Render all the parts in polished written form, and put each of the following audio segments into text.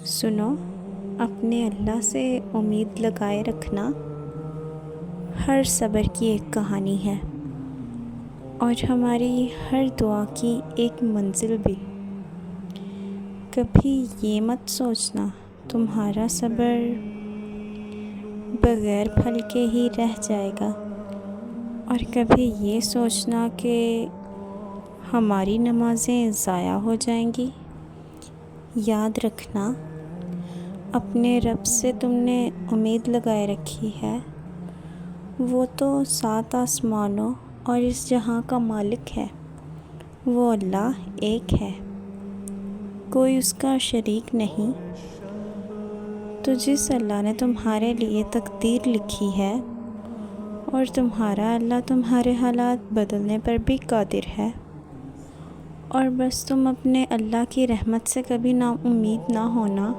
سنو، اپنے اللہ سے امید لگائے رکھنا ہر صبر کی ایک کہانی ہے، اور ہماری ہر دعا کی ایک منزل بھی۔ کبھی یہ مت سوچنا تمہارا صبر بغیر پھل کے ہی رہ جائے گا، اور کبھی یہ سوچنا کہ ہماری نمازیں ضائع ہو جائیں گی۔ یاد رکھنا، اپنے رب سے تم نے امید لگائے رکھی ہے، وہ تو 7 آسمانوں اور اس جہاں کا مالک ہے۔ وہ اللہ ایک ہے، کوئی اس کا شریک نہیں۔ تو جس اللہ نے تمہارے لیے تقدیر لکھی ہے، اور تمہارا اللہ تمہارے حالات بدلنے پر بھی قادر ہے، اور بس تم اپنے اللہ کی رحمت سے کبھی نا امید نہ ہونا۔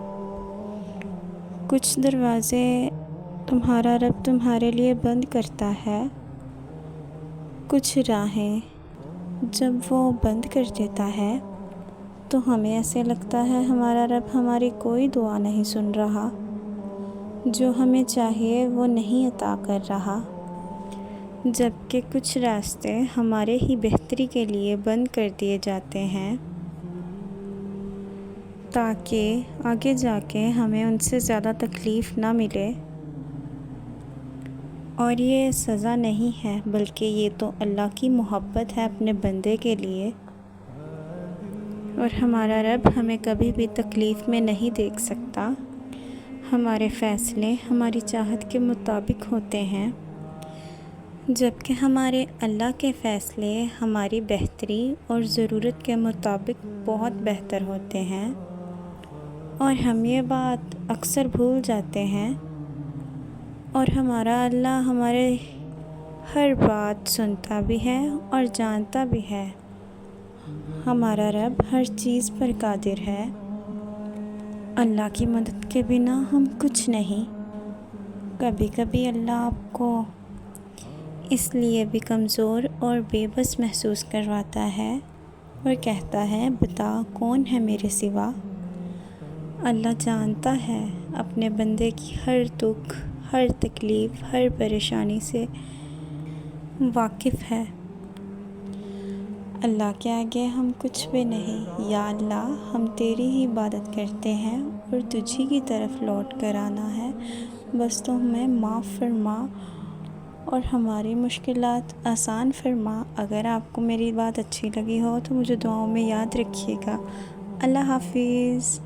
کچھ دروازے تمہارا رب تمہارے لیے بند کرتا ہے، کچھ راہیں جب وہ بند کر دیتا ہے تو ہمیں ایسے لگتا ہے ہمارا رب ہماری کوئی دعا نہیں سن رہا، جو ہمیں چاہیے وہ نہیں عطا کر رہا، جبکہ کچھ راستے ہمارے ہی بہتری کے لیے بند کر دیے جاتے ہیں، تاکہ آگے جا کے ہمیں ان سے زیادہ تکلیف نہ ملے۔ اور یہ سزا نہیں ہے، بلکہ یہ تو اللہ کی محبت ہے اپنے بندے کے لیے۔ اور ہمارا رب ہمیں کبھی بھی تکلیف میں نہیں دیکھ سکتا۔ ہمارے فیصلے ہماری چاہت کے مطابق ہوتے ہیں، جبکہ ہمارے اللہ کے فیصلے ہماری بہتری اور ضرورت کے مطابق بہت بہتر ہوتے ہیں، اور ہم یہ بات اکثر بھول جاتے ہیں۔ اور ہمارا اللہ ہمارے ہر بات سنتا بھی ہے اور جانتا بھی ہے۔ ہمارا رب ہر چیز پر قادر ہے۔ اللہ کی مدد کے بنا ہم کچھ نہیں۔ کبھی کبھی اللہ آپ کو اس لیے بھی کمزور اور بے بس محسوس کرواتا ہے اور کہتا ہے، بتا کون ہے میرے سوا؟ اللہ جانتا ہے اپنے بندے کی ہر دکھ، ہر تکلیف، ہر پریشانی سے واقف ہے۔ اللہ کے آگے ہم کچھ بھی نہیں۔ یا اللہ، ہم تیری ہی عبادت کرتے ہیں اور تجھی کی طرف لوٹ کر آنا ہے، بس تو ہمیں معاف فرما اور ہماری مشکلات آسان فرما۔ اگر آپ کو میری بات اچھی لگی ہو تو مجھے دعاؤں میں یاد رکھیے گا۔ اللہ حافظ۔